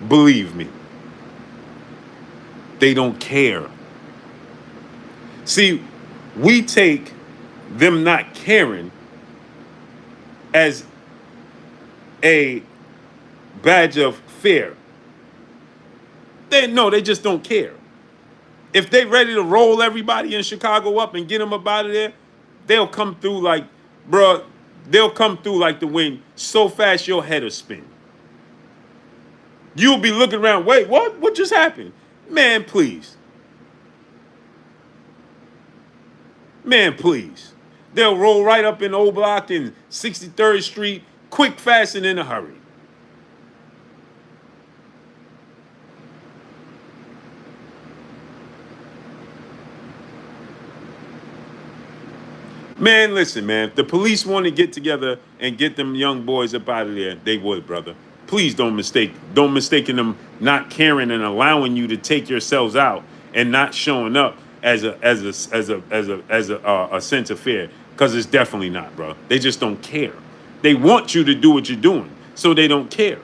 Believe me. They don't care. See, we take them not caring as a badge of fear. They just don't care. If they ready to roll everybody in Chicago up and get them up out of there, they'll come through like, bruh, they'll come through like the wind so fast your head will spin. You'll be looking around, wait, what? What just happened? Man, please. Man, please. They'll roll right up in Old Block and 63rd Street, quick, fast, and in a hurry. Man, listen, man. If the police want to get together and get them young boys up out of there, they would, brother. Please don't mistake them not caring and allowing you to take yourselves out and not showing up as a sense of fear, because it's definitely not, bro. They just don't care. They want you to do what you're doing, so they don't care.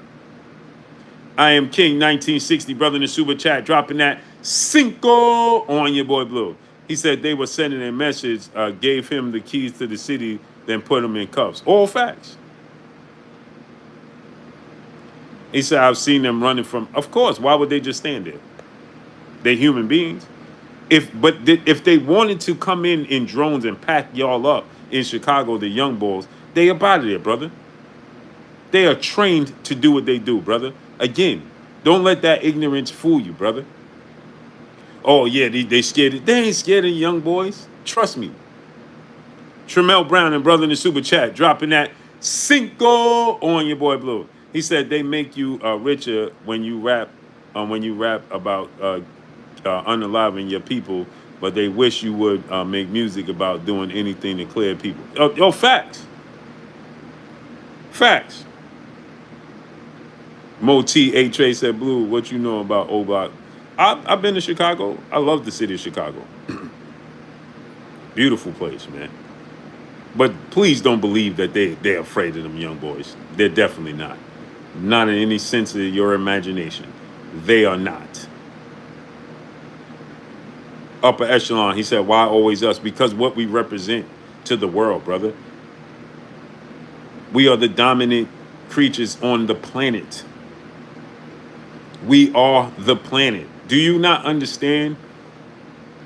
I am King 1960, brother in the super chat, dropping that Cinco on your boy Blue. He said they were sending a message, gave him the keys to the city, then put him in cuffs. All facts. He said, I've seen them running from, of course, why would they just stand there? They're human beings. If they wanted to come in drones and pack y'all up in Chicago, the young bulls, they up out of there, brother. They are trained to do what they do, brother. Again, don't let that ignorance fool you, brother. Oh, yeah, they scared. They ain't scared of young boys. Trust me. Tremel Brown and brother in the super chat dropping that Cinco on your boy Blue. He said they make you richer when you rap about unaliving your people, but they wish you would make music about doing anything to clear people. Yo, facts. Facts. Mo T. A. Trey said, Blue, what you know about Obach? I've been to Chicago. I love the city of Chicago. Beautiful place, man. But please don't believe that they're afraid of them young boys. They're definitely not. Not in any sense of your imagination. They are not. Upper echelon, he said, why always us? Because what we represent to the world, brother. We are the dominant creatures on the planet. We are the planet. Do you not understand?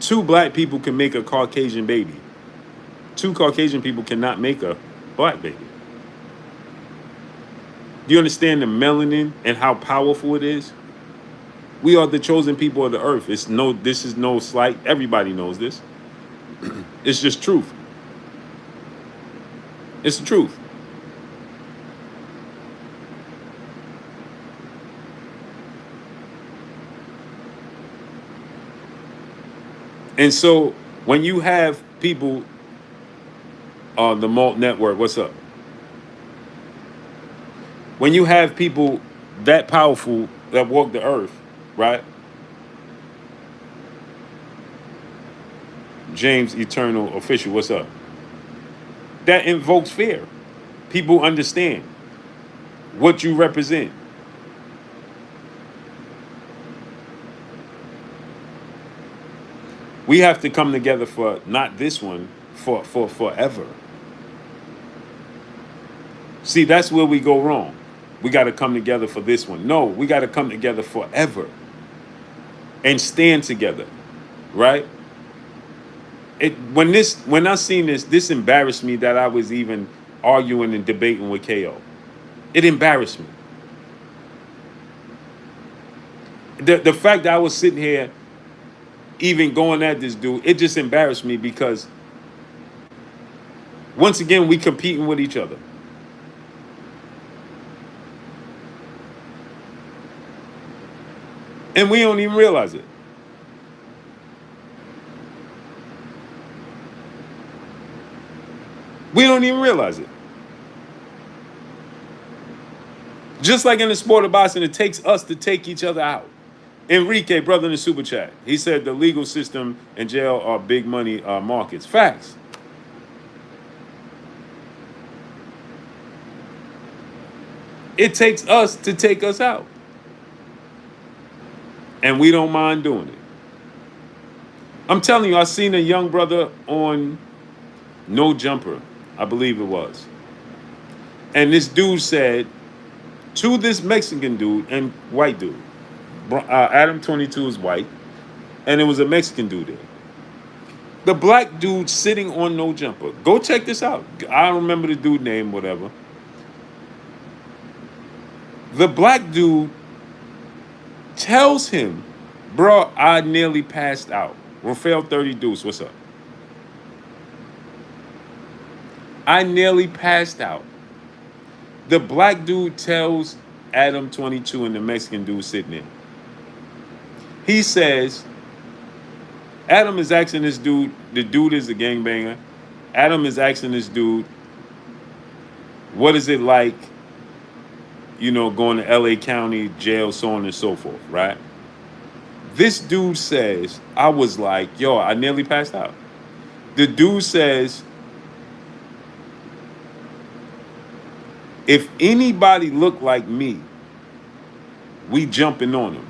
2 black people can make a Caucasian baby. 2 Caucasian people cannot make a black baby. Do you understand the melanin and how powerful it is? We are the chosen people of the earth. This is no slight. Everybody knows this. It's just truth. It's the truth. And so when you have people on the Malt Network, what's up? When you have people that powerful that walk the earth, right? James Eternal Official, what's up? That invokes fear. People understand what you represent. We have to come together for not this one, for forever. See, that's where we go wrong. We got to come together for this one. No, we got to come together forever and stand together, right? When I seen this embarrassed me that I was even arguing and debating with KO. It embarrassed me. The fact that I was sitting here even going at this dude, it just embarrassed me because once again we competing with each other. And we don't even realize it. We don't even realize it. Just like in the sport of boxing, it takes us to take each other out. Enrique, brother in the super chat, he said the legal system and jail are big money markets. Facts. It takes us to take us out. And we don't mind doing it. I'm telling you, I seen a young brother on No Jumper, I believe it was. And this dude said to this Mexican dude and white dude, Adam 22 is white, and it was a Mexican dude there. The black dude sitting on No Jumper. Go check this out. I don't remember the dude name, whatever. The black dude tells him, bro, I nearly passed out. Rafael 30 Deuce, what's up? I nearly passed out. The black dude tells Adam 22 and the Mexican dude sitting there. He says, Adam is asking this dude, the dude is a gangbanger. Adam is asking this dude, what is it like, going to LA County jail, so on and so forth, right? This dude says, I was like, yo, I nearly passed out. The dude says, if anybody look like me, we jumping on him.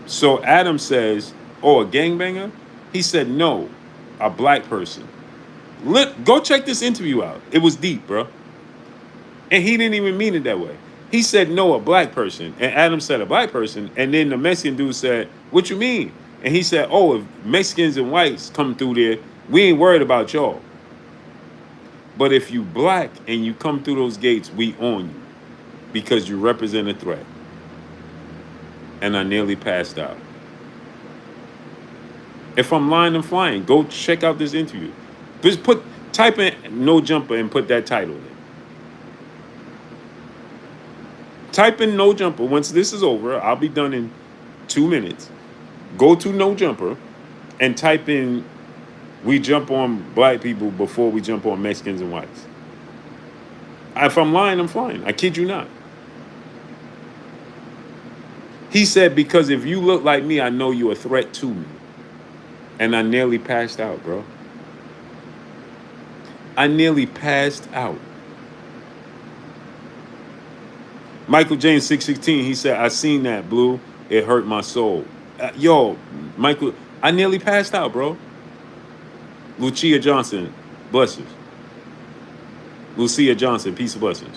So Adam says, oh, a gangbanger? He said, no, a black person. Go check this interview out. It was deep, bro. And he didn't even mean it that way. He said, no, a black person. And Adam said, a black person. And then the Mexican dude said, what you mean? And he said, oh, if Mexicans and whites come through there, we ain't worried about y'all. But if you black and you come through those gates, we on you because you represent a threat. And I nearly passed out. If I'm lying, I'm flying. Go check out this interview. Just type in No Jumper and put that title in. Type in No Jumper. Once this is over, I'll be done in 2 minutes. Go to No Jumper and type in we jump on black people before we jump on Mexicans and whites. If I'm lying, I'm flying. I kid you not. He said, because if you look like me, I know you're a threat to me. And I nearly passed out, bro. I nearly passed out. Michael James 616, he said, I seen that, Blue. It hurt my soul. Yo, Michael, I nearly passed out, bro. Lucia Johnson, blessings. Lucia Johnson, peace of blessings.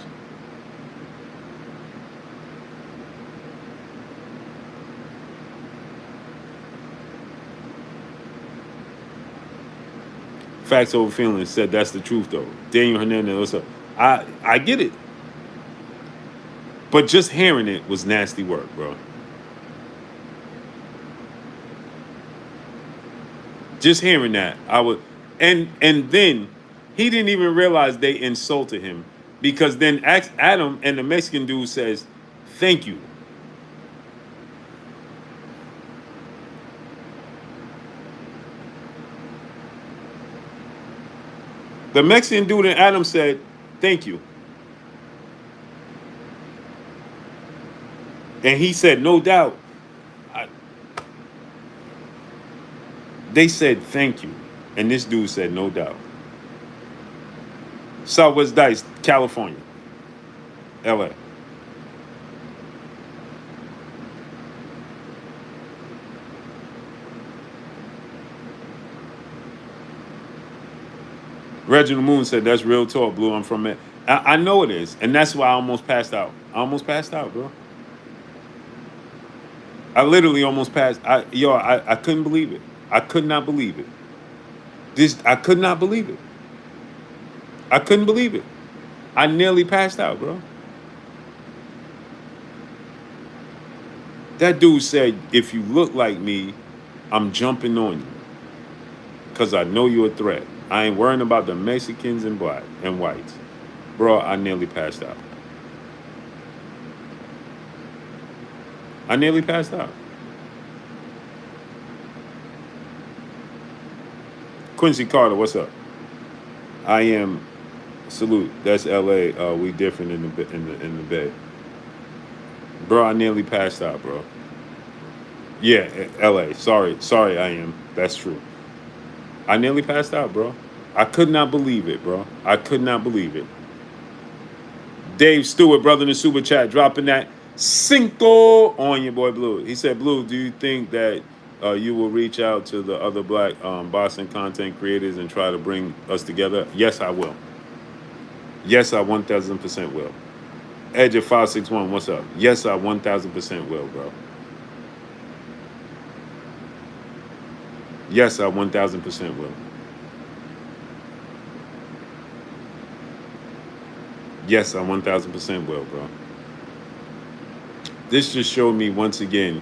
Facts over feelings said that's the truth, though. Daniel Hernandez, what's up? I get it. But just hearing it was nasty work, bro. Just hearing that, I would, and then he didn't even realize they insulted him because then Adam and the Mexican dude says, "Thank you." The Mexican dude and Adam said, "Thank you," and he said, "No doubt." They said, "Thank you," and this dude said, "No doubt." Southwest Dice, California, LA. Reginald Moon said, that's real talk, Blue. I'm from it. I know it is. And that's why I almost passed out. I almost passed out, bro. I literally almost passed. I couldn't believe it. I could not believe it. I could not believe it. I couldn't believe it. I nearly passed out, bro. That dude said, if you look like me, I'm jumping on you. Because I know you're a threat. I ain't worrying about the Mexicans and black and whites. Bro, I nearly passed out. I nearly passed out. Quincy Carter, what's up? I am salute. That's LA. We different in the Bay. Bro, I nearly passed out, bro. Yeah, LA. Sorry, I am. That's true. I nearly passed out, bro. I could not believe it, bro. I could not believe it. Dave Stewart, brother in the super chat, dropping that cinco on your boy Blue. He said, Blue, do you think that you will reach out to the other black Boston content creators and try to bring us together? Yes, I will. Yes, I 1,000% will. Edge of 561, what's up? Yes, I 1,000% will, bro. Yes, I 1,000% will. Yes, I 1,000% will, bro. This just showed me once again,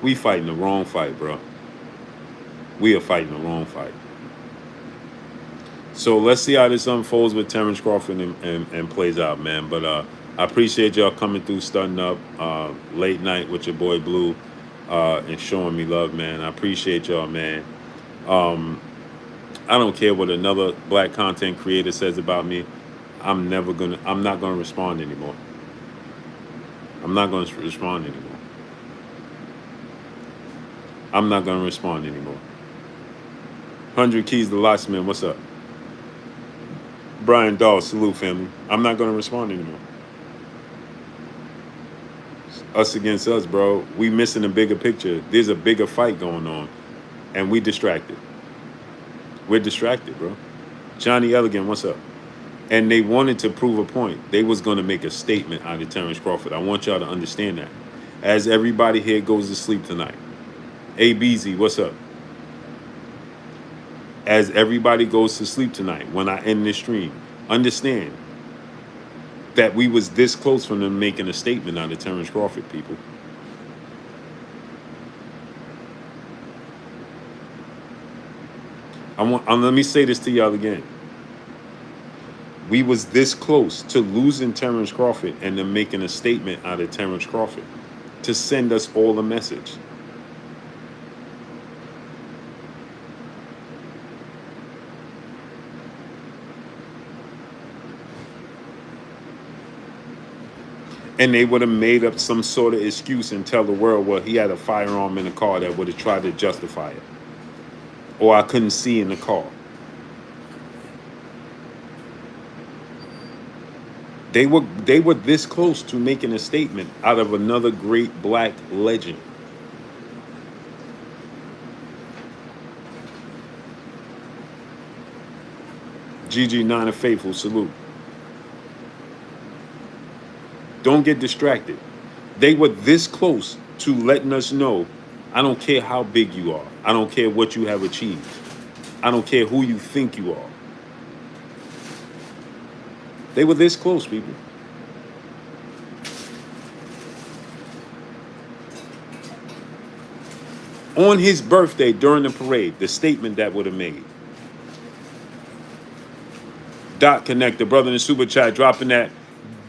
we fighting the wrong fight, bro. We are fighting the wrong fight. So let's see how this unfolds with Terence Crawford and plays out, man. But I appreciate y'all coming through, starting up late night with your boy Blue and showing me love, man. I appreciate y'all, man. I don't care what another black content creator says about me. I'm not gonna respond anymore. I'm not gonna respond anymore. I'm not gonna respond anymore. 100 Keys the Locksmith, what's up? Brian Dahl, salute family. I'm not gonna respond anymore. Us against us, bro. We missing a bigger picture. There's a bigger fight going on, and we distracted. We're distracted, bro. Johnny Elegant, what's up? And they wanted to prove a point. They was going to make a statement out of Terence Crawford. I want y'all to understand that. As everybody here goes to sleep tonight. ABZ, what's up? As everybody goes to sleep tonight, when I end this stream, understand that we was this close from them making a statement out of Terence Crawford, people. Let me say this to y'all again. We was this close to losing Terence Crawford and them making a statement out of Terence Crawford to send us all a message. And they would have made up some sort of excuse and tell the world, well, he had a firearm in the car that would have tried to justify it. Or I couldn't see in the car. They were this close to making a statement out of another great black legend. GG Nine of Faithful, salute. Don't get distracted. They were this close to letting us know, I don't care how big you are. I don't care what you have achieved. I don't care who you think you are. They were this close, people. On his birthday during the parade, the statement that would have made. Dot Connect, the brother in the super chat, dropping that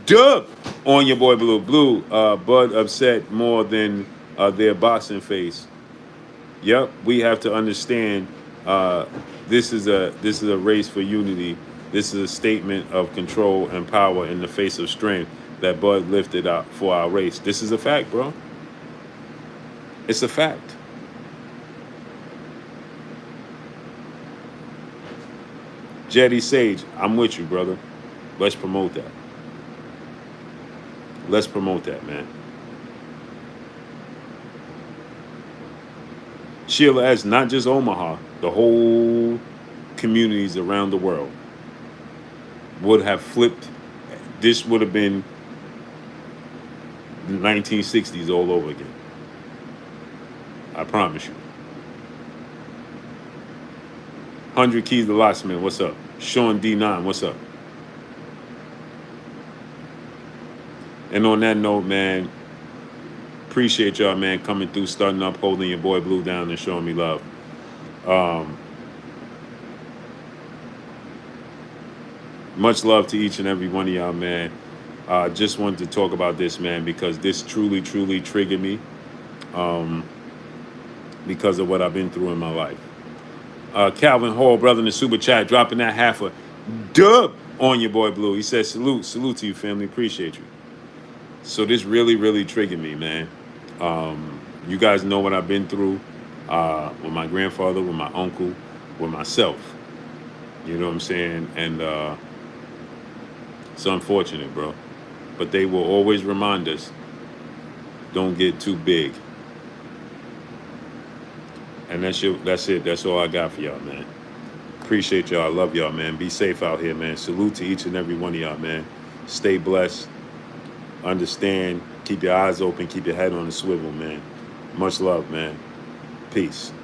dub on your boy Blue. Blue, Bud upset more than their boxing face. Yep, we have to understand this is a race for unity. This is a statement of control and power in the face of strength that Bud lifted out for our race. This is a fact, bro. It's a fact. Jetty Sage, I'm with you, brother. Let's promote that. Let's promote that, man. Sheila S., not just Omaha, the whole communities around the world would have flipped. This would have been the 1960s all over again. I promise you. 100 Keys the Locksmith, what's up? Sean D9, what's up? And on that note, man, appreciate y'all, man, coming through, starting up, holding your boy Blue down, and showing me love. Much love to each and every one of y'all, man. Just wanted to talk about this, man, because this truly, truly triggered me because of what I've been through in my life. Calvin Hall, brother in the super chat, dropping that half a dub on your boy Blue. He says, salute to you, family. Appreciate you. So this really, really triggered me, man. You guys know what I've been through with my grandfather, with my uncle, with myself. You know what I'm saying? And it's unfortunate, bro. But they will always remind us, don't get too big. And that's it. That's all I got for y'all, man. Appreciate y'all. I love y'all, man. Be safe out here, man. Salute to each and every one of y'all, man. Stay blessed. Understand. Keep your eyes open. Keep your head on the swivel, man. Much love, man. Peace.